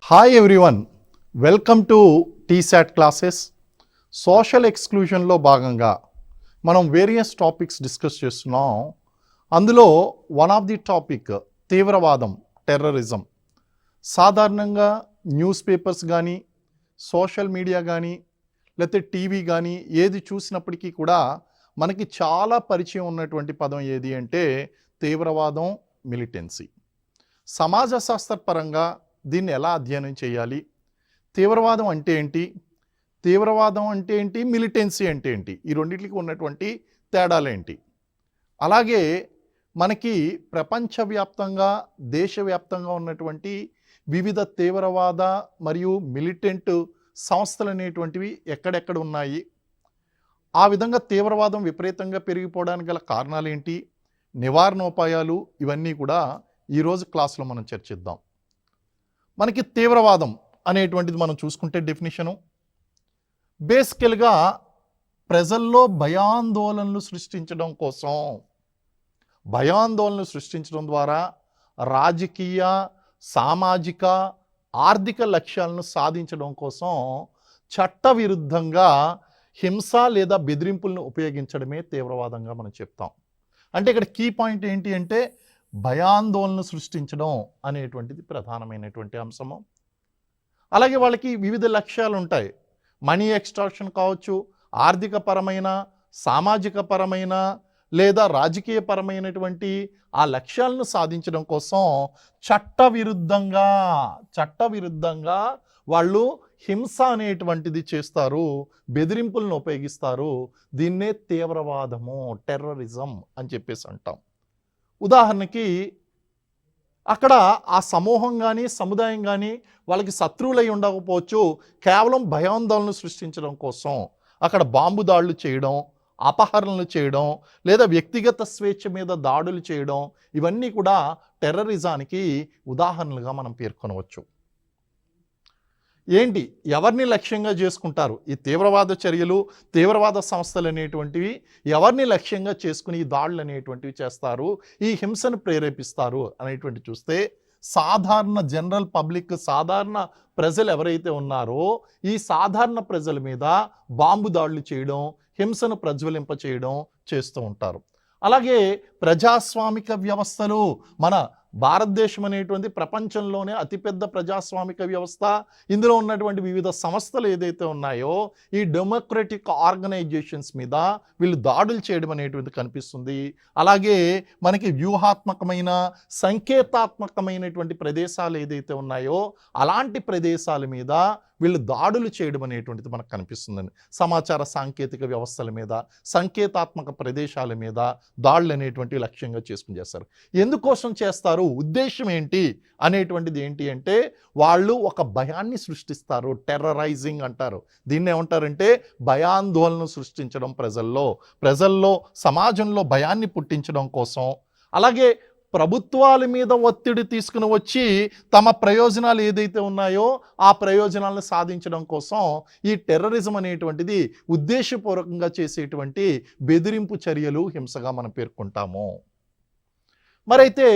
Hi everyone, welcome to TSAT classes. Social ఎక్స్క్లూజన్లో భాగంగా మనం వేరియస్ టాపిక్స్ డిస్కస్ చేస్తున్నాం. అందులో వన్ ఆఫ్ ది టాపిక్ తీవ్రవాదం, టెర్రరిజం. సాధారణంగా న్యూస్ పేపర్స్ కానీ, సోషల్ మీడియా కానీ, లేకపోతే టీవీ కానీ ఏది చూసినప్పటికీ కూడా మనకి చాలా పరిచయం ఉన్నటువంటి పదం ఏది అంటే తీవ్రవాదం, మిలిటెన్సీ. సమాజ శాస్త్రపరంగా దీన్ని ఎలా అధ్యయనం చేయాలి, తీవ్రవాదం అంటే ఏంటి, తీవ్రవాదం అంటే ఏంటి, మిలిటెన్సీ అంటే ఏంటి, ఈ రెండింటికి ఉన్నటువంటి తేడాలేంటి, అలాగే మనకి ప్రపంచవ్యాప్తంగా దేశవ్యాప్తంగా ఉన్నటువంటి వివిధ తీవ్రవాద మరియు మిలిటెంట్ సంస్థలు అనేటువంటివి ఎక్కడెక్కడ ఉన్నాయి, ఆ విధంగా తీవ్రవాదం విపరీతంగా పెరిగిపోవడానికి గల కారణాలు ఏంటి, నివారణోపాయాలు, ఇవన్నీ కూడా ఈరోజు క్లాస్లో మనం చర్చిద్దాం. మనకి తీవ్రవాదం అనేటువంటిది మనం చూసుకుంటే డెఫినిషను బేసికల్గా ప్రజల్లో భయాందోళనలు సృష్టించడం కోసం, భయాందోళనలు సృష్టించడం ద్వారా రాజకీయ, సామాజిక, ఆర్థిక లక్ష్యాలను సాధించడం కోసం చట్టవిరుద్ధంగా హింస లేదా బెదిరింపులను ఉపయోగించడమే తీవ్రవాదంగా మనం చెప్తాం. అంటే ఇక్కడ కీ పాయింట్ ఏంటి అంటే భయాందోళన సృష్టించడం అనేటువంటిది ప్రధానమైనటువంటి అంశము. అలాగే వాళ్ళకి వివిధ లక్ష్యాలు ఉంటాయి. మనీ ఎక్స్ట్రాక్షన్ కావచ్చు, ఆర్థిక పరమైన, సామాజిక పరమైన లేదా రాజకీయ పరమైనటువంటి ఆ లక్ష్యాలను సాధించడం కోసం చట్టవిరుద్ధంగా వాళ్ళు హింస అనేటువంటిది చేస్తారు, బెదిరింపులను ఉపయోగిస్తారు. దీన్నే తీవ్రవాదము, టెర్రరిజం అని చెప్పేసి అంటాం. ఉదాహరణకి అక్కడ ఆ సమూహం కానీ, సముదాయం కానీ వాళ్ళకి శత్రువులై ఉండకపోవచ్చు, కేవలం భయాందోళన సృష్టించడం కోసం అక్కడ బాంబు దాడులు చేయడం, అపహరణలు చేయడం, లేదా వ్యక్తిగత స్వేచ్ఛ మీద దాడులు చేయడం, ఇవన్నీ కూడా టెర్రరిజానికి ఉదాహరణలుగా మనం పేర్కొనవచ్చు. ఏంటి, ఎవరిని లక్ష్యంగా చేసుకుంటారు ఈ తీవ్రవాద చర్యలు, తీవ్రవాద సంస్థలు అనేటువంటివి ఎవరిని లక్ష్యంగా చేసుకుని ఈ దాడులు అనేటువంటివి చేస్తారు, ఈ హింసను ప్రేరేపిస్తారు అనేటువంటి చూస్తే సాధారణ జనరల్ పబ్లిక్, సాధారణ ప్రజలు ఎవరైతే ఉన్నారో ఈ సాధారణ ప్రజల మీద బాంబు దాడులు చేయడం, హింసను ప్రజ్వలింప చేయడం చేస్తూ ఉంటారు. అలాగే ప్రజాస్వామిక వ్యవస్థలు, మన భారతదేశం అనేటువంటి ప్రపంచంలోనే అతిపెద్ద ప్రజాస్వామిక వ్యవస్థ. ఇందులో ఉన్నటువంటి వివిధ సంస్థలు ఏదైతే ఉన్నాయో ఈ డెమోక్రటిక్ ఆర్గనైజేషన్స్ మీద వీళ్ళు దాడులు చేయడం అనేటువంటి కనిపిస్తుంది. అలాగే మనకి వ్యూహాత్మకమైన, సంకేతాత్మకమైనటువంటి ప్రదేశాలు ఏదైతే ఉన్నాయో అలాంటి ప్రదేశాల మీద వీళ్ళు దాడులు చేయడం అనేటువంటిది మనకు కనిపిస్తుందండి. సమాచార సాంకేతిక వ్యవస్థల మీద, సంకేతాత్మక ప్రదేశాల మీద దాడులు అనేటువంటి లక్ష్యంగా చేసుకుని చేస్తారు. ఎందుకోసం చేస్తారు, ఉద్దేశం ఏంటి అనేటువంటిది ఏంటి అంటే వాళ్ళు ఒక భయాన్ని సృష్టిస్తారు, టెర్రరైజింగ్ అంటారు. దీన్ని ఏమంటారంటే భయాందోళన సృష్టించడం, ప్రజల్లో సమాజంలో భయాన్ని పుట్టించడం కోసం. అలాగే ప్రభుత్వాల మీద ఒత్తిడి తీసుకుని వచ్చి తమ ప్రయోజనాలు ఏదైతే ఉన్నాయో ఆ ప్రయోజనాలను సాధించడం కోసం ఈ టెర్రరిజం అనేటువంటిది ఉద్దేశపూర్వకంగా చేసేటువంటి బెదిరింపు చర్యలు, హింసగా మనం పేర్కొంటాము. మరైతే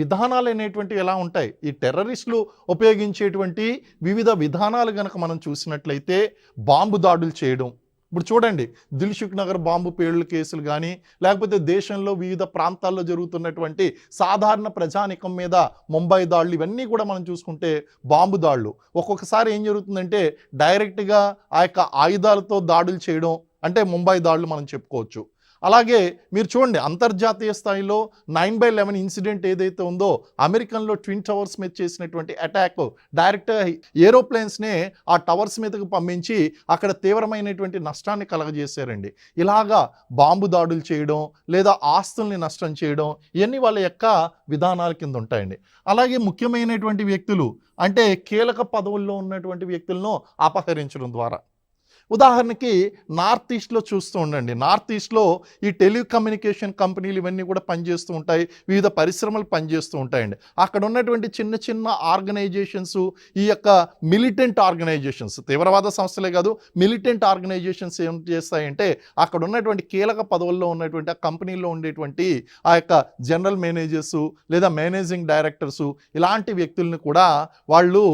విధానాలు అనేటువంటివి ఎలా ఉంటాయి, ఈ టెర్రరిస్టులు ఉపయోగించేటువంటి వివిధ విధానాలు కనుక మనం చూసినట్లయితే బాంబు దాడులు చేయడం. ఇప్పుడు చూడండి, దిల్సుఖ్ నగర్ బాంబు పేలుళ్ళ కేసులు కానీ, లేకపోతే దేశంలో వివిధ ప్రాంతాల్లో జరుగుతున్నటువంటి సాధారణ ప్రజానికం మీద ముంబై దాడులు, ఇవన్నీ కూడా మనం చూసుకుంటే బాంబు దాడులు. ఒక్కొక్కసారి ఏం జరుగుతుందంటే డైరెక్ట్గా ఆ యొక్క ఆయుధాలతో దాడులు చేయడం, అంటే ముంబై దాడులు మనం చెప్పుకోవచ్చు. అలాగే మీరు చూడండి, అంతర్జాతీయ స్థాయిలో 9/11 ఇన్సిడెంట్ ఏదైతే ఉందో, అమెరికన్లో ట్విన్ టవర్స్ మీద చేసినటువంటి అటాక్, డైరెక్ట్ ఏరోప్లేన్స్నే ఆ టవర్స్ మీదకు పంపించి అక్కడ తీవ్రమైనటువంటి నష్టాన్ని కలగజేశారండి. ఇలాగా బాంబు దాడులు చేయడం లేదా ఆస్తుల్ని నష్టం చేయడం, ఇవన్నీ వాళ్ళ యొక్క విధానాల కింద ఉంటాయండి. అలాగే ముఖ్యమైనటువంటి వ్యక్తులు, అంటే కీలక పదవుల్లో ఉన్నటువంటి వ్యక్తులను అపహరించడం ద్వారా, ఉదాహరణకి నార్త్ ఈస్ట్లో చూస్తూ ఉండండి. నార్త్ ఈస్ట్లో ఈ టెలికమ్యూనికేషన్ కంపెనీలు ఇవన్నీ కూడా పనిచేస్తూ ఉంటాయి, వివిధ పరిశ్రమలు పనిచేస్తూ ఉంటాయండి. అక్కడ ఉన్నటువంటి చిన్న చిన్న ఆర్గనైజేషన్స్, ఈ యొక్క మిలిటెంట్ ఆర్గనైజేషన్స్, తీవ్రవాద సంస్థలే కాదు, మిలిటెంట్ ఆర్గనైజేషన్స్ ఏం చేస్తాయంటే అక్కడ ఉన్నటువంటి కీలక పదవుల్లో ఉన్నటువంటి ఆ కంపెనీల్లో ఉండేటువంటి ఆ యొక్క జనరల్ మేనేజర్సు లేదా మేనేజింగ్ డైరెక్టర్సు ఇలాంటి వ్యక్తుల్ని కూడా వాళ్ళు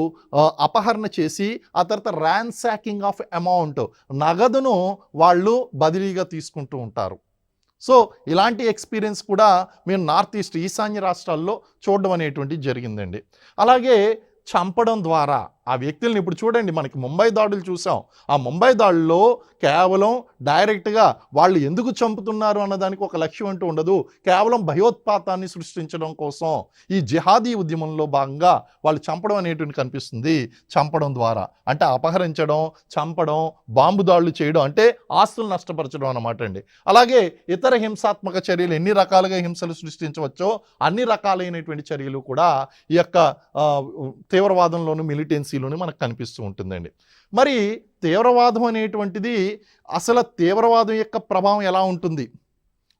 అపహరణ చేసి ఆ తర్వాత ర్యాన్సాకింగ్ ఆఫ్ అమౌంట్, నగదును వాళ్ళు బదిలీగా తీసుకుంటూ ఉంటారు. సో ఇలాంటి ఎక్స్పీరియన్స్ కూడా మేము నార్త్ ఈస్ట్ ఈశాన్య రాష్ట్రాల్లో చూడడం అనేటువంటిది జరిగిందండి. అలాగే చంపడం ద్వారా ఆ వ్యక్తుల్ని, ఇప్పుడు చూడండి మనకి ముంబై దాడులు చూసాం. ఆ ముంబై దాడుల్లో కేవలం డైరెక్ట్గా వాళ్ళు ఎందుకు చంపుతున్నారు అన్నదానికి ఒక లక్ష్యం అంటూ ఉండదు, కేవలం భయోత్పాతాన్ని సృష్టించడం కోసం ఈ జిహాదీ ఉద్యమంలో భాగంగా వాళ్ళు చంపడం అనేటువంటి కనిపిస్తుంది. చంపడం ద్వారా అంటే అపహరించడం, చంపడం, బాంబు దాడులు చేయడం, అంటే ఆస్తులు నష్టపరచడం అన్నమాట అండి. అలాగే ఇతర హింసాత్మక చర్యలు, ఎన్ని రకాలుగా హింసలు సృష్టించవచ్చో అన్ని రకాలైనటువంటి చర్యలు కూడా ఈ యొక్క తీవ్రవాదంలోను మిలిటెన్సీలోని మనకు కనిపిస్తూ ఉంటుందండి. మరి తీవ్రవాదం అనేటువంటిది, అసలు తీవ్రవాదం యొక్క ప్రభావం ఎలా ఉంటుంది?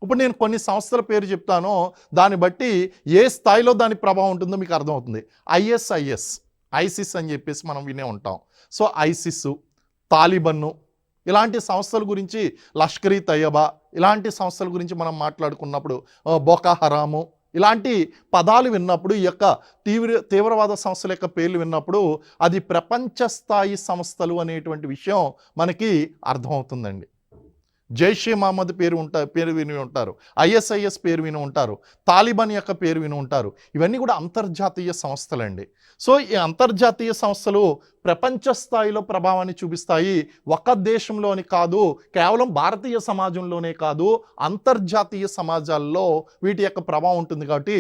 ఇప్పుడు నేను కొన్ని సంస్థల పేరు చెప్తానో దాన్ని బట్టి ఏ స్థాయిలో దాని ప్రభావం ఉంటుందో మీకు అర్థమవుతుంది. ఐసిస్ అని చెప్పేసి మనం వినే ఉంటాం. సో ఐసిస్, తాలిబన్ను ఇలాంటి సంస్థల గురించి, లష్కర్ ఈ తయ్యబా ఇలాంటి సంస్థల గురించి మనం మాట్లాడుకున్నప్పుడు, బొకా హరాము ఇలాంటి పదాలు విన్నప్పుడు, ఈ యొక్క తీవ్రవాద సంస్థల యొక్క పేర్లు విన్నప్పుడు అది ప్రపంచ స్థాయి సంస్థలు అనేటువంటి విషయం మనకి అర్థమవుతుందండి. జైషే మహమ్మద్ పేరు విని ఉంటారు, ఐఎస్ఐఎస్ పేరు విని ఉంటారు, తాలిబాన్ యొక్క పేరు విని ఉంటారు. ఇవన్నీ కూడా అంతర్జాతీయ సంస్థలండి. సో ఈ అంతర్జాతీయ సంస్థలు ప్రపంచ స్థాయిలో ప్రభావాన్ని చూపిస్తాయి. ఒక దేశంలోని కాదు, కేవలం భారతీయ సమాజంలోనే కాదు, అంతర్జాతీయ సమాజాల్లో వీటి యొక్క ప్రభావం ఉంటుంది. కాబట్టి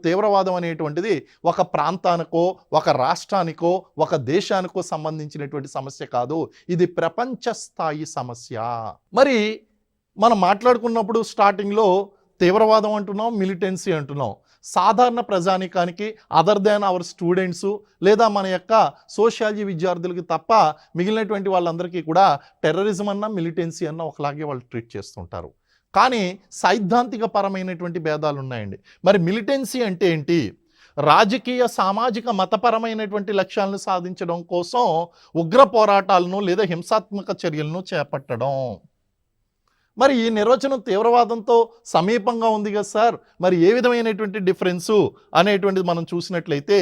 తీవ్రవాదం అనేటువంటిది ఒక ప్రాంతానికో, ఒక రాష్ట్రానికో, ఒక దేశానికో సంబంధించినటువంటి సమస్య కాదు, ఇది ప్రపంచ స్థాయి సమస్య. మరి మనం మాట్లాడుకున్నప్పుడు స్టార్టింగ్లో తీవ్రవాదం అంటున్నాం, మిలిటెన్సీ అంటున్నాం. సాధారణ ప్రజానికానికి, అదర్ దాన్ అవర్ స్టూడెంట్స్ లేదా మన యొక్క సోషాలజీ విద్యార్థులకి తప్ప మిగిలినటువంటి వాళ్ళందరికీ కూడా టెర్రరిజం అన్న మిలిటెన్సీ అన్న ఒకలాగే వాళ్ళు ట్రీట్ చేస్తుంటారు. కానీ సైద్ధాంతిక పరమైనటువంటి భేదాలు ఉన్నాయండి. మరి మిలిటెన్సీ అంటే ఏంటి? రాజకీయ, సామాజిక, మతపరమైనటువంటి లక్ష్యాలను సాధించడం కోసం ఉగ్ర పోరాటాలను లేదా హింసాత్మక చర్యలను చేపట్టడం. మరి ఈ నిర్వచనం తీవ్రవాదంతో సమీపంగా ఉంది కదా సార్, మరి ఏ విధమైనటువంటి డిఫరెన్సు అనేటువంటిది మనం చూసినట్లయితే,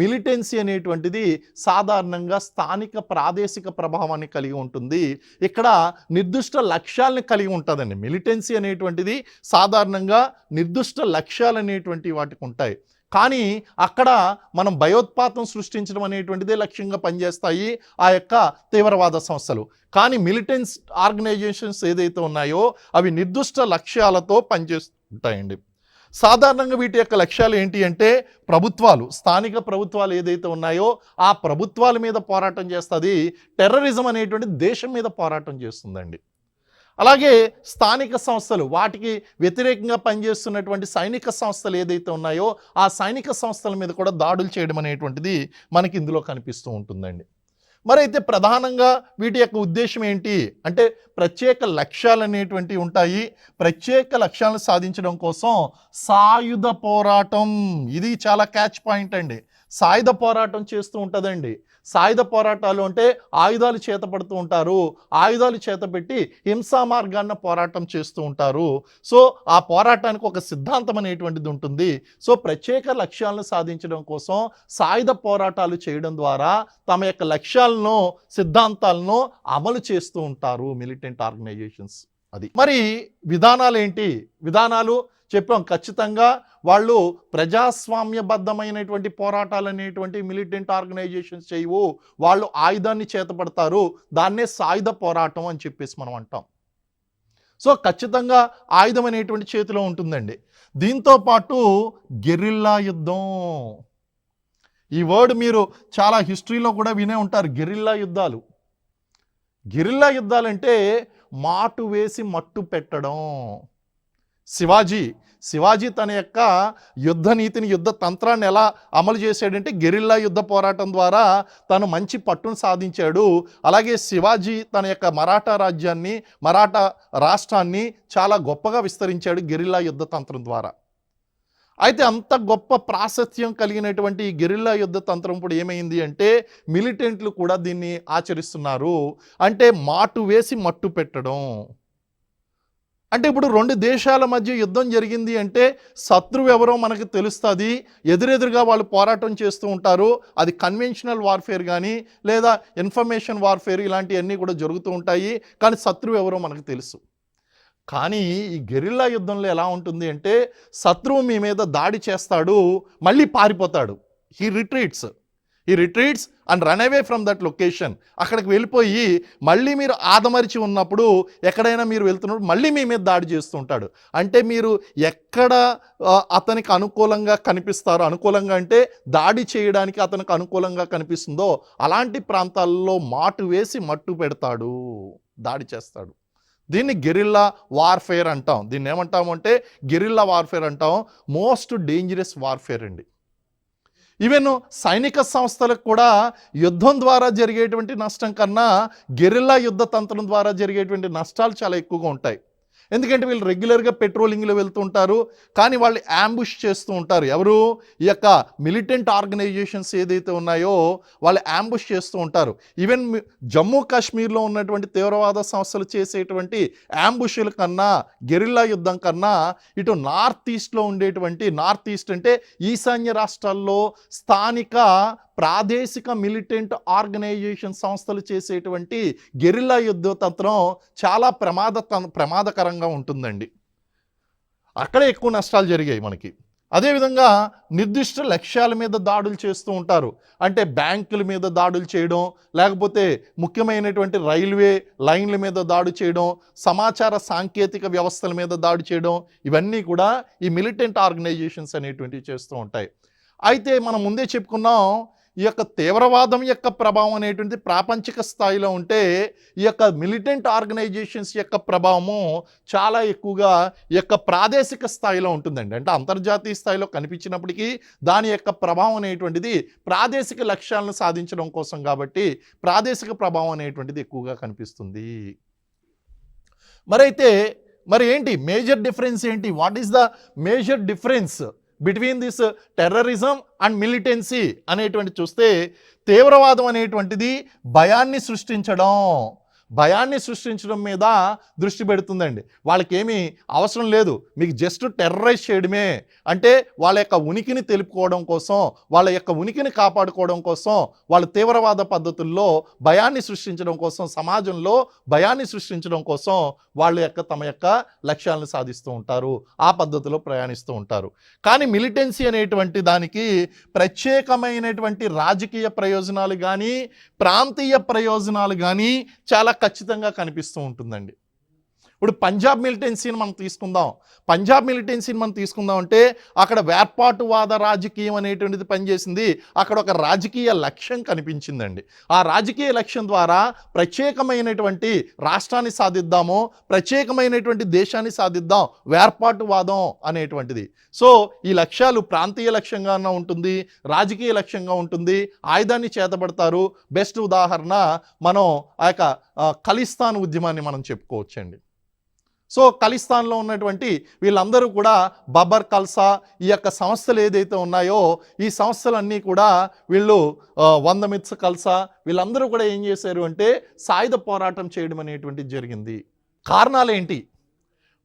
మిలిటెన్సీ అనేటువంటిది సాధారణంగా స్థానిక, ప్రాదేశిక ప్రభావాన్ని కలిగి ఉంటుంది. ఇక్కడ నిర్దిష్ట లక్ష్యాలని కలిగి ఉంటుందండి. మిలిటెన్సీ అనేటువంటిది సాధారణంగా నిర్దిష్ట లక్ష్యాలు అనేటువంటి వాటికి ఉంటాయి. కానీ అక్కడ మనం భయోత్పాతం సృష్టించడం అనేటువంటిదే లక్ష్యంగా పనిచేస్తాయి ఆ యొక్క తీవ్రవాద సంస్థలు. కానీ మిలిటెన్స్ ఆర్గనైజేషన్స్ ఏదైతే ఉన్నాయో అవి నిర్దిష్ట లక్ష్యాలతో పనిచేస్తుంటాయండి. సాధారణంగా వీటి యొక్క లక్ష్యాలు ఏంటి అంటే, ప్రభుత్వాలు, స్థానిక ప్రభుత్వాలు ఏదైతే ఉన్నాయో ఆ ప్రభుత్వాల మీద పోరాటం చేస్తుంది. టెర్రరిజం అనేటువంటి దేశం మీద పోరాటం చేస్తుందండి. అలాగే స్థానిక సంస్థలు, వాటికి వ్యతిరేకంగా పనిచేస్తున్నటువంటి సైనిక సంస్థలు ఏదైతే ఉన్నాయో ఆ సైనిక సంస్థల మీద కూడా దాడులు చేయడం అనేటువంటిది మనకి ఇందులో కనిపిస్తూ ఉంటుందండి. మరి అయితే ప్రధానంగా వీటి యొక్క ఉద్దేశం ఏంటి అంటే, ప్రత్యేక లక్ష్యాలు అనేటువంటివి ఉంటాయి. ప్రత్యేక లక్ష్యాలను సాధించడం కోసం సాయుధ పోరాటం, ఇది చాలా క్యాచ్ పాయింట్ అండి. సాయుధ పోరాటం చేస్తూ ఉంటుందండి. సాయుధ పోరాటాలు అంటే ఆయుధాలు చేతపడుతూ ఉంటారు, ఆయుధాలు చేతపెట్టి హింసా మార్గాన్న పోరాటం చేస్తూ ఉంటారు. సో ఆ పోరాటానికి ఒక సిద్ధాంతం అనేటువంటిది ఉంటుంది. సో ప్రత్యేక లక్ష్యాలను సాధించడం కోసం సాయుధ పోరాటాలు చేయడం ద్వారా తమ యొక్క లక్ష్యాలను, సిద్ధాంతాలను అమలు చేస్తూ ఉంటారు మిలిటెంట్ ఆర్గనైజేషన్స్. అది మరి విధానాలు ఏంటి? విధానాలు చెప్పాం, ఖచ్చితంగా వాళ్ళు ప్రజాస్వామ్యబద్ధమైనటువంటి పోరాటాలు అనేటువంటి మిలిటెంట్ ఆర్గనైజేషన్స్ చేయవు. వాళ్ళు ఆయుధాన్ని చేతపడతారు, దాన్నే సాయుధ పోరాటం అని చెప్పేసి మనం అంటాం. సో ఖచ్చితంగా ఆయుధం అనేటువంటి చేతిలో ఉంటుందండి. దీంతో పాటు గెరిల్లా యుద్ధం, ఈ వర్డ్ మీరు చాలా హిస్టరీలో కూడా వినే ఉంటారు. గెరిల్లా యుద్ధాలు. గెరిల్లా యుద్ధాలంటే మాటు వేసి మట్టు పెట్టడం. శివాజీ తన యొక్క యుద్ధ నీతిని, యుద్ధ తంత్రాన్ని ఎలా అమలు చేశాడంటే గెరిల్లా యుద్ధ పోరాటం ద్వారా తను మంచి పట్టును సాధించాడు. అలాగే శివాజీ తన యొక్క మరాఠా రాజ్యాన్ని, మరాఠా రాష్ట్రాన్ని చాలా గొప్పగా విస్తరించాడు గెరిల్లా యుద్ధ తంత్రం ద్వారా. అయితే అంత గొప్ప ప్రాశస్త్యం కలిగినటువంటి ఈ గెరిల్లా యుద్ధ తంత్రం ఇప్పుడు ఏమైంది అంటే మిలిటెంట్లు కూడా దీన్ని ఆచరిస్తున్నారు. అంటే మాటు వేసి మట్టు పెట్టడం. అంటే ఇప్పుడు రెండు దేశాల మధ్య యుద్ధం జరిగింది అంటే శత్రువు ఎవరో మనకు తెలుస్తుంది. ఎదురెదురుగా వాళ్ళు పోరాటం చేస్తూ ఉంటారు. అది కన్వెన్షనల్ వార్ఫేర్ కానీ లేదా ఇన్ఫర్మేషన్ వార్ఫేర్ ఇలాంటివన్నీ కూడా జరుగుతూ ఉంటాయి. కానీ శత్రువు ఎవరో మనకు తెలుసు. కానీ ఈ గెరిల్లా యుద్ధంలో ఎలా ఉంటుంది అంటే శత్రువు మీ మీద దాడి చేస్తాడు, మళ్ళీ పారిపోతాడు. He retreats and run away from that location. అక్కడికి వెళ్ళిపోయి మళ్ళీ మీరు ఆదమరిచి ఉన్నప్పుడు, ఎక్కడైనా మీరు వెళ్తున్నప్పుడు మళ్ళీ మీ మీద దాడి చేస్తూ ఉంటాడు. అంటే మీరు ఎక్కడ అతనికి అనుకూలంగా కనిపిస్తారో, అనుకూలంగా అంటే దాడి చేయడానికి అతనికి అనుకూలంగా కనిపిస్తుందో అలాంటి ప్రాంతాల్లో మాటు వేసి మట్టు పెడతాడు, దాడి చేస్తాడు. దీన్ని గెరిల్లా వార్ఫేర్ అంటాం. దీన్ని ఏమంటాము అంటే గెరిల్లా వార్ఫేర్ అంటాం. మోస్ట్ డేంజరస్ వార్ఫేర్ అండి. ఈవెన్ సైనిక సంస్థలకు కూడా యుద్ధం ద్వారా జరిగేటువంటి నష్టం కన్నా గెరిల్లా యుద్ధ తంత్రం ద్వారా జరిగేటువంటి నష్టాలు చాలా ఎక్కువగా ఉంటాయి. ఎందుకంటే వీళ్ళు రెగ్యులర్గా పెట్రోలింగ్లో వెళ్తూ ఉంటారు, కానీ వాళ్ళు యాంబుష్ చేస్తూ ఉంటారు. ఎవరు? ఈ యొక్క మిలిటెంట్ ఆర్గనైజేషన్స్ ఏదైతే ఉన్నాయో వాళ్ళు యాంబుష్ చేస్తూ ఉంటారు. ఈవెన్ జమ్మూ కాశ్మీర్లో ఉన్నటువంటి తీవ్రవాద సంస్థలు చేసేటువంటి యాంబుష్ల కన్నా, గెరిల్లా యుద్ధం కన్నా ఇటు నార్త్ ఈస్ట్లో ఉండేటువంటి, నార్త్ ఈస్ట్ అంటే ఈశాన్య రాష్ట్రాల్లో స్థానిక ప్రాదేశిక మిలిటెంట్ ఆర్గనైజేషన్ సంస్థలు చేసేటువంటి గెరిల్లా యుద్ధ తంత్రం చాలా ప్రమాదకరంగా ఉంటుందండి. అక్కడే ఎక్కువ నష్టాలు జరిగాయి మనకి. అదేవిధంగా నిర్దిష్ట లక్ష్యాల మీద దాడులు చేస్తూ ఉంటారు. అంటే బ్యాంకుల మీద దాడులు చేయడం, లేకపోతే ముఖ్యమైనటువంటి రైల్వే లైన్ల మీద దాడి చేయడం, సమాచార సాంకేతిక వ్యవస్థల మీద దాడి చేయడం, ఇవన్నీ కూడా ఈ మిలిటెంట్ ఆర్గనైజేషన్స్ అనేటువంటివి చేస్తూ ఉంటాయి. అయితే మనం ముందే చెప్పుకున్నాం, ఈ యొక్క తీవ్రవాదం యొక్క ప్రభావం అనేటువంటిది ప్రాపంచిక స్థాయిలో ఉంటే ఈ యొక్క మిలిటెంట్ ఆర్గనైజేషన్స్ యొక్క ప్రభావము చాలా ఎక్కువగా ఈ యొక్క ప్రాదేశిక స్థాయిలో ఉంటుందండి. అంటే అంతర్జాతీయ స్థాయిలో కనిపించినప్పటికీ దాని యొక్క ప్రభావం అనేటువంటిది ప్రాదేశిక లక్ష్యాలను సాధించడం కోసం కాబట్టి ప్రాదేశిక ప్రభావం అనేటువంటిది ఎక్కువగా కనిపిస్తుంది. మరి ఏంటి మేజర్ డిఫరెన్స్ ఏంటి? What is the major difference between this terrorism and militancy అనేటువంటి చూస్తే, తీవ్రవాదం అనేటువంటిది భయాన్ని సృష్టించడం మీద దృష్టి పెడుతుందండి. వాళ్ళకేమీ అవసరం లేదు, మీకు జస్ట్ టెర్రరైజ్ చేయడమే. అంటే వాళ్ళ యొక్క ఉనికిని తెలుపుకోవడం కోసం, వాళ్ళ యొక్క ఉనికిని కాపాడుకోవడం కోసం వాళ్ళు తీవ్రవాద పద్ధతుల్లో భయాన్ని సృష్టించడం కోసం, సమాజంలో భయాన్ని సృష్టించడం కోసం తమ యొక్క లక్ష్యాలను సాధిస్తూ ఉంటారు, ఆ పద్ధతిలో ప్రయాణిస్తూ ఉంటారు. కానీ మిలిటెన్సీ అనేటువంటి దానికి ప్రత్యేకమైనటువంటి రాజకీయ ప్రయోజనాలు కానీ ప్రాంతీయ ప్రయోజనాలు కానీ చాలా ఖచ్చితంగా కనిపిస్తూ ఉంటుందండి. ఇప్పుడు పంజాబ్ మిలిటెన్సీని మనం తీసుకుందాం అంటే అక్కడ వేర్పాటువాద రాజకీయం అనేటువంటిది పనిచేసింది. అక్కడ ఒక రాజకీయ లక్ష్యం కనిపించిందండి. ఆ రాజకీయ లక్ష్యం ద్వారా ప్రత్యేకమైనటువంటి రాష్ట్రాన్ని సాధిద్దాము, ప్రత్యేకమైనటువంటి దేశాన్ని సాధిద్దాం, వేర్పాటువాదం అనేటువంటిది. సో ఈ లక్ష్యాలు ప్రాంతీయ లక్ష్యంగా ఉంటుంది, రాజకీయ లక్ష్యంగా ఉంటుంది, ఆయుధాన్ని చేతబడతారు. బెస్ట్ ఉదాహరణ మనం ఆ యొక్క ఖలిస్తాన్ ఉద్యమాన్ని మనం చెప్పుకోవచ్చండి. సో ఖలిస్తాన్లో ఉన్నటువంటి వీళ్ళందరూ కూడా బబర్ ఖల్సా, ఈ యొక్క సంస్థలు ఏదైతే ఉన్నాయో ఈ సంస్థలన్నీ కూడా వీళ్ళు వందమిత్స్ ఖల్సా వీళ్ళందరూ కూడా ఏం చేశారు అంటే సాయుధ పోరాటం చేయడం అనేటువంటిది జరిగింది. కారణాలు ఏంటి?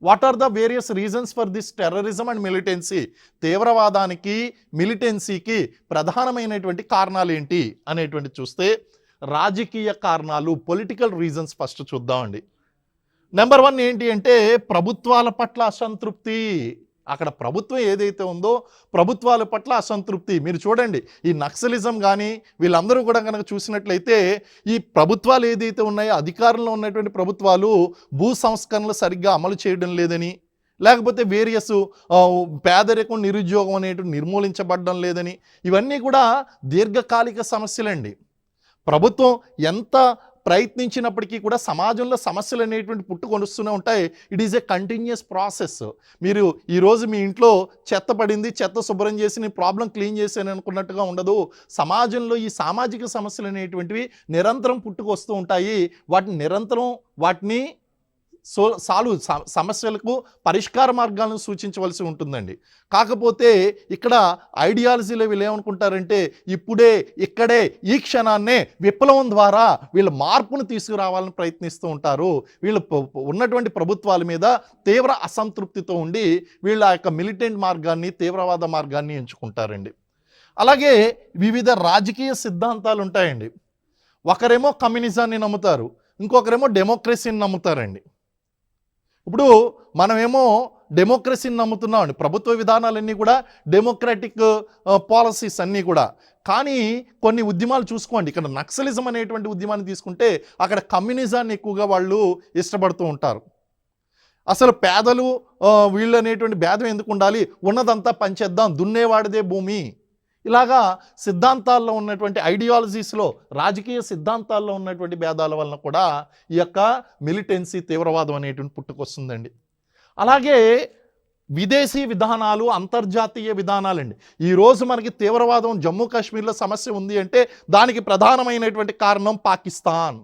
What are the various reasons for this terrorism and militancy? తీవ్రవాదానికి మిలిటెన్సీకి ప్రధానమైనటువంటి కారణాలు ఏంటి అనేటువంటి చూస్తే, రాజకీయ కారణాలు, పొలిటికల్ రీజన్స్ ఫస్ట్ చూద్దామండి. నెంబర్ 1 ఏంటి అంటే ప్రభుత్వాల పట్ల అసంతృప్తి. అక్కడ ప్రభుత్వం ఏదైతే ఉందో ప్రభుత్వాల పట్ల అసంతృప్తి. మీరు చూడండి, ఈ నక్సలిజం కానీ వీళ్ళందరూ కూడా కనుక చూసినట్లయితే ఈ ప్రభుత్వాలు ఏదైతే ఉన్నాయో, అధికారంలో ఉన్నటువంటి ప్రభుత్వాలు భూ సంస్కరణలు సరిగ్గా అమలు చేయడం లేదని, లేకపోతే వేరియస్ పేదరికం, నిరుద్యోగం అనేటువంటి నిర్మూలించబడడం లేదని, ఇవన్నీ కూడా దీర్ఘకాలిక సమస్యలండి. ప్రభుత్వం ఎంత ప్రయత్నించినప్పటికీ కూడా సమాజంలో సమస్యలు అనేటువంటి పుట్టుకొనిస్తూనే ఉంటాయి. It is a continuous process. మీరు ఈరోజు మీ ఇంట్లో చెత్త పడింది, చెత్త శుభ్రం చేసి నేను ప్రాబ్లం క్లీన్ చేశాను అనుకున్నట్టుగా ఉండదు. సమాజంలో ఈ సామాజిక సమస్యలు అనేటువంటివి నిరంతరం పుట్టుకొస్తూ ఉంటాయి. వాటిని సమస్యలకు పరిష్కార మార్గాలను సూచించవలసి ఉంటుందండి. కాకపోతే ఇక్కడ ఐడియాలజీలో వీళ్ళు ఏమనుకుంటారంటే ఇప్పుడే ఇక్కడే ఈ క్షణాన్నే విప్లవం ద్వారా వీళ్ళు మార్పును తీసుకురావాలని ప్రయత్నిస్తూ ఉంటారు. వీళ్ళు ఉన్నటువంటి ప్రభుత్వాల మీద తీవ్ర అసంతృప్తితో ఉండి వీళ్ళ యొక్క మిలిటెంట్ మార్గాన్ని, తీవ్రవాద మార్గాన్ని ఎంచుకుంటారండి. అలాగే వివిధ రాజకీయ సిద్ధాంతాలు ఉంటాయండి. ఒకరేమో కమ్యూనిజాన్ని నమ్ముతారు, ఇంకొకరేమో డెమోక్రసీని నమ్ముతారండి. ఇప్పుడు మనమేమో డెమోక్రసీని నమ్ముతున్నామండి. ప్రభుత్వ విధానాలన్నీ కూడా డెమోక్రాటిక్ పాలసీస్ అన్నీ కూడా. కానీ కొన్ని ఉద్యమాలు చూసుకోండి, ఇక్కడ నక్సలిజం అనేటువంటి ఉద్యమాన్ని తీసుకుంటే అక్కడ కమ్యూనిజాన్ని ఎక్కువగా వాళ్ళు ఇష్టపడుతూ ఉంటారు. అసలు పేదలు వీళ్ళు అనేటువంటి భేదం ఎందుకు ఉండాలి, ఉన్నదంతా పంచేద్దాం, దున్నేవాడిదే భూమి, ఇలాగా సిద్ధాంతాల్లో ఉన్నటువంటి ఐడియాలజీస్లో, రాజకీయ సిద్ధాంతాల్లో ఉన్నటువంటి భేదాల వలన కూడా ఈ యొక్క మిలిటెన్సీ, తీవ్రవాదం అనేటువంటి పుట్టుకొస్తుందండి. అలాగే విదేశీ విధానాలు, అంతర్జాతీయ విధానాలండి. ఈరోజు మనకి తీవ్రవాదం జమ్మూ కాశ్మీర్లో సమస్య ఉంది అంటే దానికి ప్రధానమైనటువంటి కారణం పాకిస్తాన్.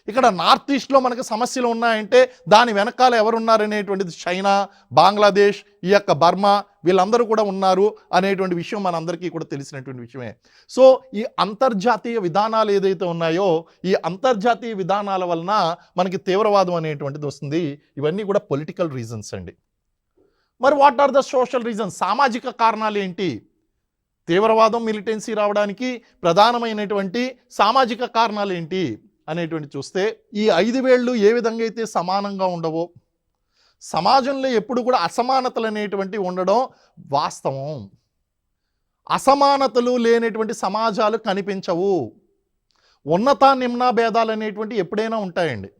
ఇక్కడ నార్త్ ఈస్ట్లో మనకు సమస్యలు ఉన్నాయంటే దాని వెనకాల ఎవరున్నారనేటువంటిది చైనా, బంగ్లాదేశ్, ఈ యొక్క బర్మా, వీళ్ళందరూ కూడా ఉన్నారు అనేటువంటి విషయం మనందరికీ కూడా తెలిసినటువంటి విషయమే. సో ఈ అంతర్జాతీయ విధానాలు ఏదైతే ఉన్నాయో ఈ అంతర్జాతీయ విధానాల వలన మనకి తీవ్రవాదం అనేటువంటిది వస్తుంది. ఇవన్నీ కూడా పొలిటికల్ రీజన్స్ అండి. మరి what are the social reasons? సామాజిక కారణాలు ఏంటి? తీవ్రవాదం, మిలిటెన్సీ రావడానికి ప్రధానమైనటువంటి సామాజిక కారణాలు ఏంటి అనేటువంటి చూస్తే, ఈ 5 వేళ్ళు ఏ విధంగా అయితే సమానంగా ఉండవో, సమాజంలో ఎప్పుడు కూడా అసమానతలు అనేటువంటి ఉండడం వాస్తవం. అసమానతలు లేనటువంటి సమాజాలు కనిపించవు. ఉన్నత నిమ్న భేదాలు అనేటువంటి ఎప్పుడైనా ఉంటాయండి.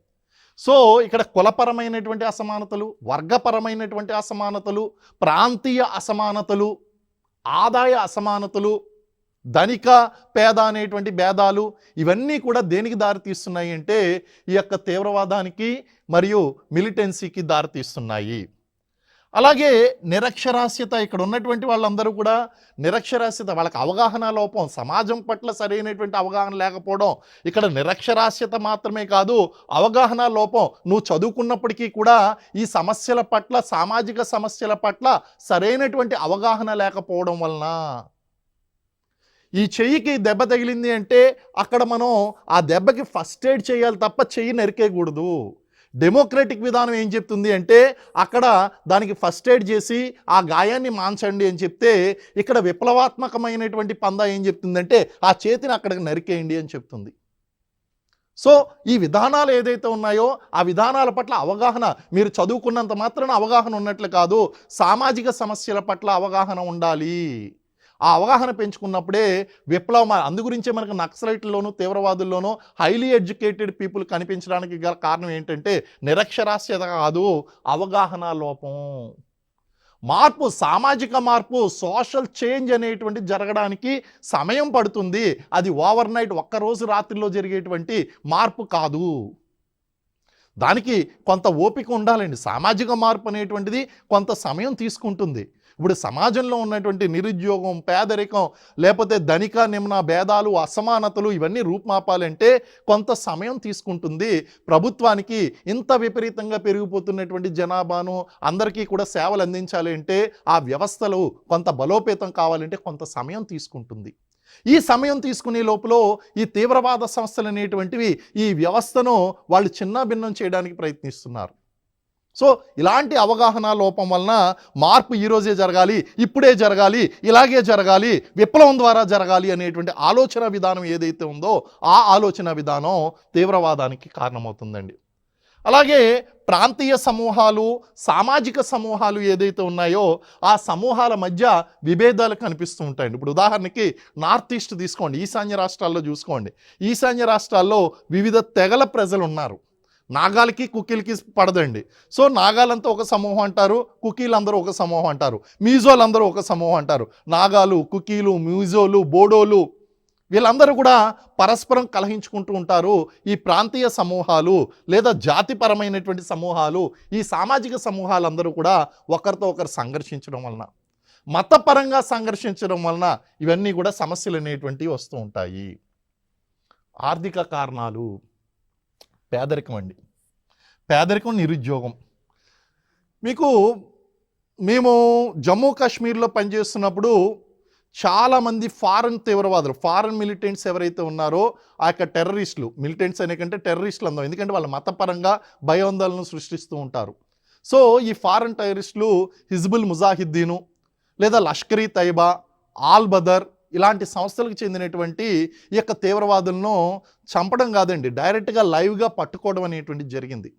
సో ఇక్కడ కులపరమైనటువంటి అసమానతలు, వర్గపరమైనటువంటి అసమానతలు, ప్రాంతీయ అసమానతలు, ఆదాయ అసమానతలు, ధనిక పేద అనేటువంటి భేదాలు, ఇవన్నీ కూడా దేనికి దారితీస్తున్నాయి అంటే ఈ యొక్క తీవ్రవాదానికి మరియు మిలిటెన్సీకి దారితీస్తున్నాయి. అలాగే నిరక్షరాస్యత, ఇక్కడ ఉన్నటువంటి వాళ్ళందరూ కూడా నిరక్షరాస్యత, వాళ్ళకి అవగాహన లోపం, సమాజం పట్ల సరైనటువంటి అవగాహన లేకపోవడం. ఇక్కడ నిరక్షరాస్యత మాత్రమే కాదు, అవగాహన లోపం. నువ్వు చదువుకున్నప్పటికీ కూడా ఈ సమస్యల పట్ల, సామాజిక సమస్యల పట్ల సరైనటువంటి అవగాహన లేకపోవడం వలన, ఈ చెయ్యికి దెబ్బ తగిలింది అంటే అక్కడ మనం ఆ దెబ్బకి ఫస్ట్ ఎయిడ్ చేయాలి తప్ప చెయ్యి నరికేయకూడదు. డెమోక్రటిక్ విధానం ఏం చెప్తుంది అంటే అక్కడ దానికి ఫస్ట్ ఎయిడ్ చేసి ఆ గాయాన్ని మాన్చండి అని చెప్తే, ఇక్కడ విప్లవాత్మకమైనటువంటి పందా ఏం చెప్తుందంటే ఆ చేతిని అక్కడికి నరికేయండి అని చెప్తుంది. సో ఈ విధానాలు ఏదైతే ఉన్నాయో ఆ విధానాల పట్ల అవగాహన, మీరు చదువుకున్నంత మాత్రాన అవగాహన ఉన్నట్లు కాదు, సామాజిక సమస్యల పట్ల అవగాహన ఉండాలి. ఆ అవగాహన పెంచుకున్నప్పుడే విప్లవం. అందుగురించే మనకు నక్సలైట్లలోనూ, తీవ్రవాదుల్లోనూ హైలీ ఎడ్యుకేటెడ్ పీపుల్ కనిపించడానికి గల కారణం ఏంటంటే నిరక్షరాస్యత కాదు, అవగాహన లోపం. మార్పు, సామాజిక మార్పు, సోషల్ చేంజ్ అనేటువంటి జరగడానికి సమయం పడుతుంది. అది ఓవర్ నైట్, ఒక్కరోజు రాత్రిలో జరిగేటువంటి మార్పు కాదు. దానికి కొంత ఓపిక ఉండాలండి. సామాజిక మార్పు అనేటువంటిది కొంత సమయం తీసుకుంటుంది. ఇప్పుడు సమాజంలో ఉన్నటువంటి నిరుద్యోగం, పేదరికం, లేకపోతే ధనిక నిమ్న భేదాలు, అసమానతలు, ఇవన్నీ రూపుమాపాలంటే కొంత సమయం తీసుకుంటుంది. ప్రభుత్వానికి ఇంత విపరీతంగా పెరిగిపోతున్నటువంటి జనాభాను అందరికీ కూడా సేవలు అందించాలి అంటే, ఆ వ్యవస్థలు కొంత బలోపేతం కావాలంటే కొంత సమయం తీసుకుంటుంది. ఈ సమయం తీసుకునే లోపల ఈ తీవ్రవాద సంస్థలు అనేటువంటివి ఈ వ్యవస్థను వాళ్ళు చిన్న భిన్నం చేయడానికి ప్రయత్నిస్తున్నారు. సో ఇలాంటి అవగాహన లోపం వలన మార్పు ఈరోజే జరగాలి, ఇప్పుడే జరగాలి, ఇలాగే జరగాలి, విప్లవం ద్వారా జరగాలి అనేటువంటి ఆలోచన విధానం ఏదైతే ఉందో ఆ ఆలోచన విధానం తీవ్రవాదానికి కారణమవుతుందండి. అలాగే ప్రాంతీయ సమూహాలు, సామాజిక సమూహాలు ఏదైతే ఉన్నాయో ఆ సమూహాల మధ్య విభేదాలు కనిపిస్తూ ఉంటాయండి. ఇప్పుడు ఉదాహరణకి నార్త్ ఈస్ట్ తీసుకోండి, ఈశాన్య రాష్ట్రాల్లో చూసుకోండి. ఈశాన్య రాష్ట్రాల్లో వివిధ తెగల ప్రజలు ఉన్నారు. నాగాలకి, కుకీలకి పడదండి. సో నాగాలంతా ఒక సమూహం అంటారు, కుకీలందరూ ఒక సమూహం అంటారు, మిజోలందరూ ఒక సమూహం అంటారు. నాగాలు, కుకీలు, మిజోలు, బోడోలు, వీళ్ళందరూ కూడా పరస్పరం కలహించుకుంటూ ఉంటారు. ఈ ప్రాంతీయ సమూహాలు లేదా జాతిపరమైనటువంటి సమూహాలు, ఈ సామాజిక సమూహాలందరూ కూడా ఒకరితో ఒకరు సంఘర్షించడం వలన, మతపరంగా సంఘర్షించడం వలన ఇవన్నీ కూడా సమస్యలు అనేటువంటివి వస్తూ ఉంటాయి. ఆర్థిక కారణాలు, పేదరికం అండి. పేదరికం, నిరుద్యోగం. మేము జమ్మూ కాశ్మీర్లో పనిచేస్తున్నప్పుడు చాలామంది ఫారెన్ తీవ్రవాదులు, ఫారెన్ మిలిటెంట్స్ ఎవరైతే ఉన్నారో ఆ యొక్క టెర్రరిస్టులు, మిలిటెంట్స్ అనే కంటే టెర్రరిస్టులు అందాం, ఎందుకంటే వాళ్ళ మతపరంగా భయోందోళనను సృష్టిస్తూ ఉంటారు. సో ఈ ఫారెన్ టెర్రరిస్టులు హిజ్బుల్ ముజాహిద్దీను లేదా లష్కరీ తైబా, ఆల్ బదర్ ఇలాంటి సంస్థలకు చెందినటువంటి ఈ యొక్క తీవ్రవాదులను చంపడం కాదండి, డైరెక్ట్గా లైవ్గా పట్టుకోవడం అనేటువంటిది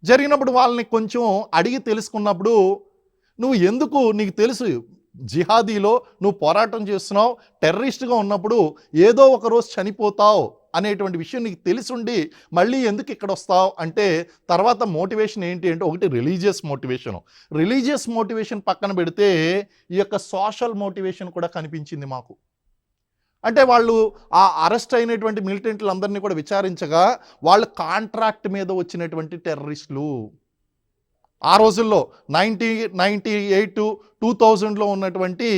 జరిగినప్పుడు వాళ్ళని కొంచెం అడిగి తెలుసుకున్నప్పుడు, నీకు తెలుసు జిహాదీలో నువ్వు పోరాటం చేస్తున్నావు, టెర్రరిస్ట్గా ఉన్నప్పుడు ఏదో ఒక రోజు చనిపోతావు అనేటువంటి విషయం నీకు తెలిసుండి మళ్ళీ ఎందుకు ఇక్కడ వస్తావు అంటే, తర్వాత మోటివేషన్ ఏంటి అంటే, ఒకటి రిలీజియస్ మోటివేషన్ పక్కన పెడితే ఈ యొక్క సోషల్ మోటివేషన్ కూడా కనిపించింది మాకు. అంటే వాళ్ళు ఆ అరెస్ట్ అయినటువంటి మిలిటెంట్లందరినీ కూడా విచారించగా వాళ్ళు కాంట్రాక్ట్ మీద వచ్చినటువంటి టెర్రరిస్టులు. ఆ రోజుల్లో 1998, 2000లో ఉన్నటువంటి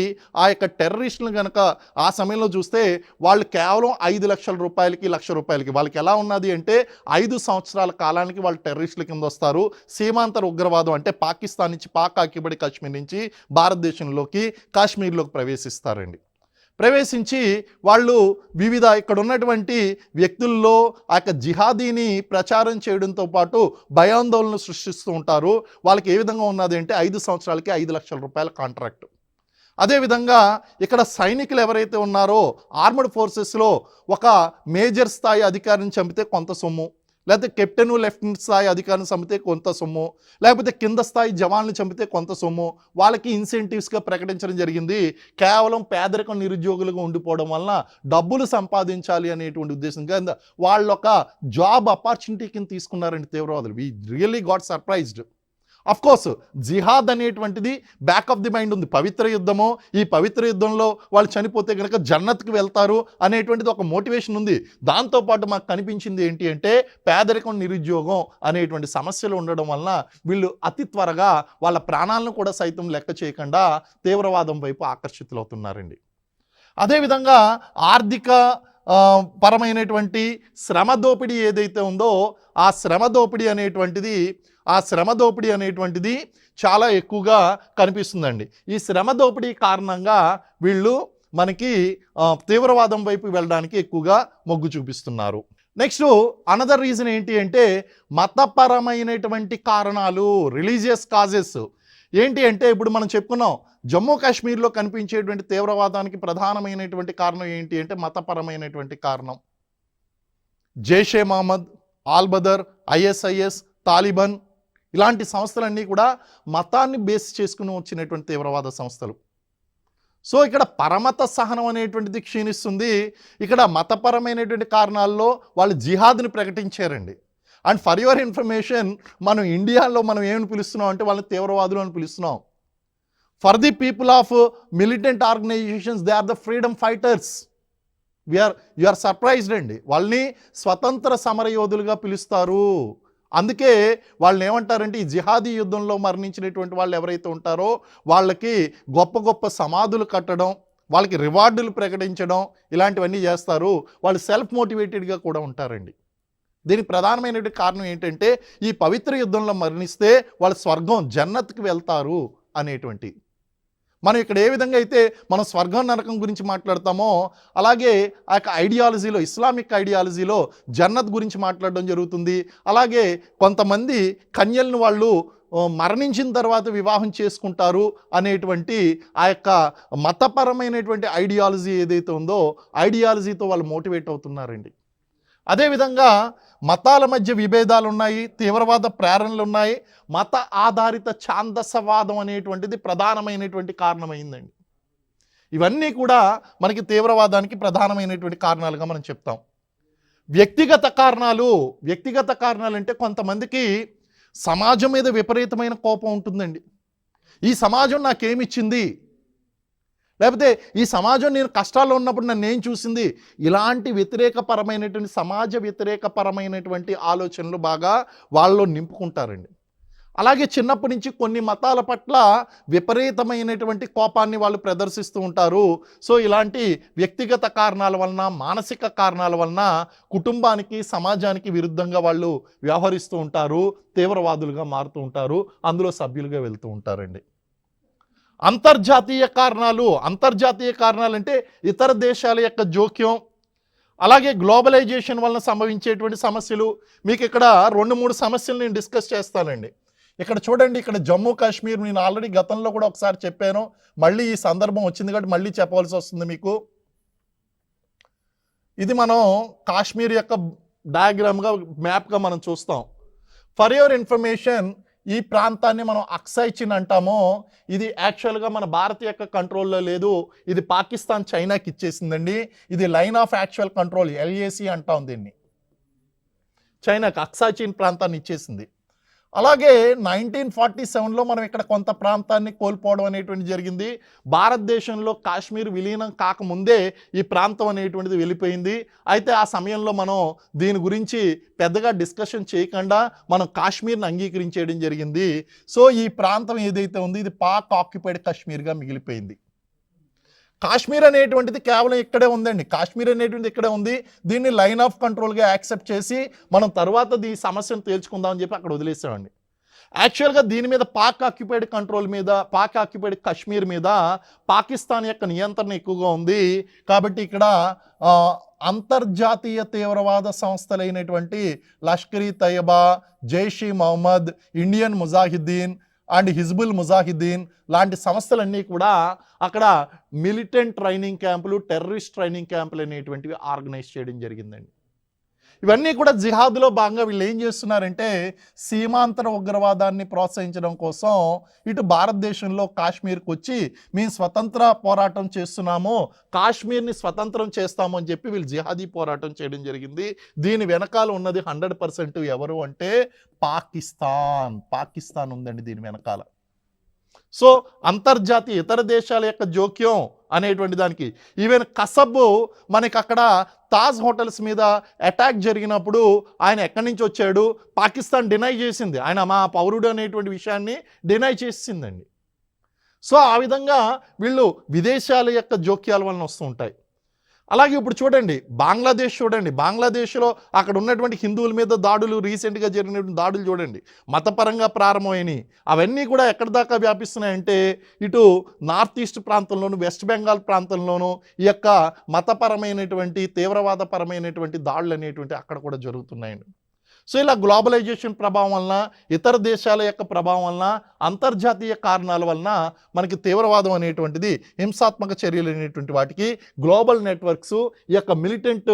ఆ యొక్క టెర్రరిస్టులు కనుక ఆ సమయంలో చూస్తే వాళ్ళు కేవలం 5 లక్షల రూపాయలకి, ₹1,00,000 వాళ్ళకి ఎలా ఉన్నది అంటే 5 సంవత్సరాల కాలానికి వాళ్ళు టెర్రరిస్టుల కింద వస్తారు. సీమాంతర ఉగ్రవాదం అంటే పాకిస్తాన్ నుంచి, పాక్ ఆక్యుపైడ్ కాశ్మీర్ నుంచి భారతదేశంలోకి, కాశ్మీర్లోకి ప్రవేశించి వాళ్ళు వివిధ ఇక్కడ ఉన్నటువంటి వ్యక్తుల్లో ఆ యొక్క జిహాదీని ప్రచారం చేయడంతో పాటు భయాందోళనలు సృష్టిస్తూ ఉంటారు. వాళ్ళకి ఏ విధంగా ఉన్నది అంటే 5 సంవత్సరాలకి ₹5,00,000 కాంట్రాక్ట్. అదేవిధంగా ఇక్కడ సైనికులు ఎవరైతే ఉన్నారో ఆర్మడ్ ఫోర్సెస్లో ఒక మేజర్ స్థాయి అధికారిని చంపితే కొంత సొమ్ము, లేకపోతే కెప్టెన్, లెఫ్టినెంట్ స్థాయి అధికారిని చంపితే కొంత సొమ్ము, లేకపోతే కింద స్థాయి జవాన్లు చంపితే కొంత సొమ్ము, వాళ్ళకి ఇన్సెంటివ్స్గా ప్రకటించడం జరిగింది. కేవలం పేదరికం, నిరుద్యోగులుగా ఉండిపోవడం వలన డబ్బులు సంపాదించాలి అనేటువంటి ఉద్దేశంగా వాళ్ళొక జాబ్ ఆపర్చునిటీ కింద తీసుకున్నారండి తీవ్రవాదులు. We really got surprised. Of course జిహాద్ అనేటువంటిది బ్యాక్ ఆఫ్ ది మైండ్ ఉంది. పవిత్ర యుద్ధము, ఈ పవిత్ర యుద్ధంలో వాళ్ళు చనిపోతే కనుక జన్నత్కి వెళ్తారు అనేటువంటిది ఒక మోటివేషన్ ఉంది. దాంతోపాటు మాకు కనిపించింది ఏంటి అంటే, పేదరికం, నిరుద్యోగం అనేటువంటి సమస్యలు ఉండడం వలన వీళ్ళు అతి త్వరగా వాళ్ళ ప్రాణాలను కూడా సైతం లెక్క చేయకుండా తీవ్రవాదం వైపు ఆకర్షితులవుతున్నారండి. అదేవిధంగా ఆర్థిక పరమైనటువంటి శ్రమ దోపిడీ ఏదైతే ఉందో ఆ శ్రమ దోపిడీ అనేటువంటిది చాలా ఎక్కువగా కనిపిస్తుందండి. ఈ శ్రమ దోపిడీ కారణంగా వీళ్ళు మనకి తీవ్రవాదం వైపు వెళ్ళడానికి ఎక్కువగా మొగ్గు చూపిస్తున్నారు. నెక్స్ట్ అనదర్ రీజన్ ఏంటి అంటే, మతపరమైనటువంటి కారణాలు, రిలీజియస్ కాజెస్. ఏంటి అంటే, ఇప్పుడు మనం చెప్పుకున్నాం జమ్మూ కాశ్మీర్లో కనిపించేటువంటి తీవ్రవాదానికి ప్రధానమైనటువంటి కారణం ఏంటి అంటే మతపరమైనటువంటి కారణం. జైషే మహమ్మద్, ఆల్ బదర్, ISIS, తాలిబాన్ ఇలాంటి సంస్థలన్నీ కూడా మతాన్ని బేస్ చేసుకుని వచ్చినటువంటి తీవ్రవాద సంస్థలు. సో ఇక్కడ పరమత సహనం అనేటువంటిది క్షీణిస్తుంది. ఇక్కడ మతపరమైనటువంటి కారణాల్లో వాళ్ళు జిహాద్ని ప్రకటించారండి. అండ్ ఫర్ యువర్ ఇన్ఫర్మేషన్, మనం ఇండియాలో మనం ఏమని పిలుస్తున్నాం అంటే వాళ్ళని తీవ్రవాదులు అని పిలుస్తున్నాం. For the people of militant organizations, they are the freedom fighters. You are surprised అండి. వాళ్ళని స్వతంత్ర సమరయోధులుగా పిలుస్తారు. అందుకే వాళ్ళని ఏమంటారంటే, ఈ జిహాదీ యుద్ధంలో మరణించినటువంటి వాళ్ళు ఎవరైతే ఉంటారో వాళ్ళకి గొప్ప గొప్ప సమాధులు కట్టడం, వాళ్ళకి రివార్డులు ప్రకటించడం ఇలాంటివన్నీ చేస్తారు. వాళ్ళు సెల్ఫ్ మోటివేటెడ్గా కూడా ఉంటారండి. దీనికి ప్రధానమైనటువంటి కారణం ఏంటంటే, ఈ పవిత్ర యుద్ధంలో మరణిస్తే వాళ్ళు స్వర్గం, జన్నత్కి వెళ్తారు అనేటువంటి. మనం ఇక్కడ ఏ విధంగా అయితే మనం స్వర్గం నరకం గురించి మాట్లాడతామో, అలాగే ఆ యొక్క ఐడియాలజీలో, ఇస్లామిక్ ఐడియాలజీలో జన్నత్ గురించి మాట్లాడడం జరుగుతుంది. అలాగే కొంతమంది కన్యలను వాళ్ళు మరణించిన తర్వాత వివాహం చేసుకుంటారు అనేటువంటి ఆ యొక్క మతపరమైనటువంటి ఐడియాలజీ ఏదైతే ఉందో ఐడియాలజీతో వాళ్ళు మోటివేట్ అవుతున్నారండి. అదేవిధంగా మతాల మధ్య విభేదాలు ఉన్నాయి, తీవ్రవాద ప్రేరణలు ఉన్నాయి. మత ఆధారిత ఛాందసవాదం అనేటువంటిది ప్రధానమైనటువంటి కారణమైందండి. ఇవన్నీ కూడా మనకి తీవ్రవాదానికి ప్రధానమైనటువంటి కారణాలుగా మనం చెప్తాం. వ్యక్తిగత కారణాలు అంటే కొంతమందికి సమాజం మీద విపరీతమైన కోపం ఉంటుందండి. ఈ సమాజం నాకేమిచ్చింది, లేకపోతే ఈ సమాజం నేను కష్టాల్లో ఉన్నప్పుడు నన్ను ఏం చూసింది, ఇలాంటి వ్యతిరేకపరమైనటువంటి సమాజ వ్యతిరేకపరమైనటువంటి ఆలోచనలు బాగా వాళ్ళలో నింపుకుంటారండి. అలాగే చిన్నప్పటి నుంచి కొన్ని మతాల పట్ల విపరీతమైనటువంటి కోపాన్ని వాళ్ళు ప్రదర్శిస్తూ ఉంటారు. సో ఇలాంటి వ్యక్తిగత కారణాల వలన, మానసిక కారణాల వలన కుటుంబానికి, సమాజానికి విరుద్ధంగా వాళ్ళు వ్యవహరిస్తూ ఉంటారు, తీవ్రవాదులుగా మారుతూ ఉంటారు, అందులో సభ్యులుగా వెళ్తూ ఉంటారండి. అంతర్జాతీయ కారణాలు అంటే ఇతర దేశాల యొక్క జోక్యం, అలాగే గ్లోబలైజేషన్ వలన సంభవించేటువంటి సమస్యలు. మీకు ఇక్కడ 2-3 సమస్యలు నేను డిస్కస్ చేస్తానండి. ఇక్కడ చూడండి, ఇక్కడ జమ్మూ కాశ్మీర్ నేను ఆల్రెడీ గతంలో కూడా ఒకసారి చెప్పాను, మళ్ళీ ఈ సందర్భం వచ్చింది కాబట్టి మళ్ళీ చెప్పవలసి వస్తుంది మీకు. ఇది మనం కాశ్మీర్ యొక్క డయాగ్రామ్గా, మ్యాప్గా మనం చూస్తాం. ఫర్ యువర్ ఇన్ఫర్మేషన్, ఈ ప్రాంతాన్ని మనం అక్సై చిన్ అంటాము. ఇది యాక్చువల్గా మన భారత్ యొక్క కంట్రోల్లో లేదు, ఇది పాకిస్తాన్ చైనాకి ఇచ్చేసిందండి. ఇది line of actual control, LAC అంటాం దీన్ని. చైనాకి అక్సై చిన్ ప్రాంతాన్ని ఇచ్చేసింది. అలాగే 1947లో మనం ఇక్కడ కొంత ప్రాంతాన్ని కోల్పోవడం అనేటువంటి జరిగింది. భారతదేశంలో కాశ్మీర్ విలీనం కాకముందే ఈ ప్రాంతం అనేటువంటిది వెళ్ళిపోయింది. అయితే ఆ సమయంలో మనం దీని గురించి పెద్దగా డిస్కషన్ చేయకుండా మనం కాశ్మీర్ని అంగీకరించేయడం జరిగింది. సో ఈ ప్రాంతం ఏదైతే ఉందో ఇది పాక్ ఆక్యుపైడ్ కాశ్మీర్గా మిగిలిపోయింది. కాశ్మీర్ అనేటువంటిది కేవలం ఇక్కడే ఉందండి, కాశ్మీర్ అనేటువంటిది ఇక్కడే ఉంది. దీన్ని లైన్ ఆఫ్ కంట్రోల్గా యాక్సెప్ట్ చేసి మనం తర్వాత ఈ సమస్యను తేల్చుకుందామని చెప్పి అక్కడ వదిలేసామండి. యాక్చువల్గా దీని మీద పాక్ ఆక్యుపైడ్ కాశ్మీర్ మీద పాకిస్తాన్ యొక్క నియంత్రణ ఎక్కువగా ఉంది. కాబట్టి ఇక్కడ అంతర్జాతీయ తీవ్రవాద సంస్థలైనటువంటి లష్కర్-ఈ తయ్యబా, జైష్-ఈ మహమ్మద్, ఇండియన్ ముజాహిద్దీన్ అండ్ హిజ్బుల్ ముజాహిద్దీన్ లాంటి సంస్థలన్నీ కూడా అక్కడ మిలిటెంట్ ట్రైనింగ్ క్యాంపులు, టెర్రరిస్ట్ ట్రైనింగ్ క్యాంపులు అనేటువంటివి ఆర్గనైజ్ చేయడం జరిగిందండి. ఇవన్నీ కూడా జిహాద్లో భాగంగా వీళ్ళు ఏం చేస్తున్నారంటే సీమాంతర ఉగ్రవాదాన్ని ప్రోత్సహించడం కోసం ఇటు భారతదేశంలో కాశ్మీర్కి వచ్చి మేము స్వతంత్ర పోరాటం చేస్తున్నాము, కాశ్మీర్ని స్వతంత్రం చేస్తాము అని చెప్పి వీళ్ళు జిహాదీ పోరాటం చేయడం జరిగింది. దీని వెనకాల ఉన్నది 100% ఎవరు అంటే పాకిస్తాన్ ఉందండి దీని వెనకాల. సో అంతర్జాతీయ ఇతర దేశాల యొక్క జోక్యం అనేటువంటి దానికి ఈవెన్ కసబ్ మనకి అక్కడ తాజ్ హోటల్స్ మీద అటాక్ జరిగినప్పుడు ఆయన ఎక్కడి నుంచి వచ్చాడు, పాకిస్తాన్ డినై చేసింది, ఆయన మా పౌరుడు అనేటువంటి విషయాన్ని డినై చేసిందండి. సో ఆ విధంగా వీళ్ళు విదేశాల యొక్క జోక్యాల వలన వస్తూ ఉంటాయి. అలాగే ఇప్పుడు చూడండి బంగ్లాదేశ్లో అక్కడ ఉన్నటువంటి హిందువుల మీద దాడులు, రీసెంట్గా జరిగినటువంటి దాడులు చూడండి, మతపరంగా ప్రారంభమైనవి. అవన్నీ కూడా ఎక్కడి దాకా వ్యాపిస్తున్నాయంటే ఇటు నార్త్ ఈస్ట్ ప్రాంతంలోను, వెస్ట్ బెంగాల్ ప్రాంతంలోనూ ఈ యొక్క మతపరమైనటువంటి తీవ్రవాదపరమైనటువంటి దాడులు అనేటువంటి అక్కడ కూడా జరుగుతున్నాయండి. సో ఇలా గ్లోబలైజేషన్ ప్రభావం వలన, ఇతర దేశాల యొక్క ప్రభావం వలన, అంతర్జాతీయ కారణాల వలన మనకి తీవ్రవాదం అనేటువంటిది, హింసాత్మక చర్యలు అనేటువంటి వాటికి గ్లోబల్ నెట్వర్క్స్, ఈ యొక్క మిలిటెంట్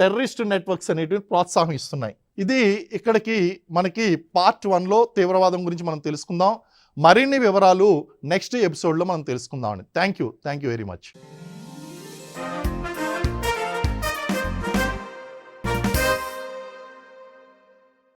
టెర్రరిస్ట్ నెట్వర్క్స్ అనేటివి ప్రోత్సాహం ఇస్తున్నాయి. ఇది ఇక్కడికి మనకి పార్ట్ 1లో తీవ్రవాదం గురించి మనం తెలుసుకుందాం. మరిన్ని వివరాలు నెక్స్ట్ ఎపిసోడ్లో మనం తెలుసుకుందామండి. Thank you very much.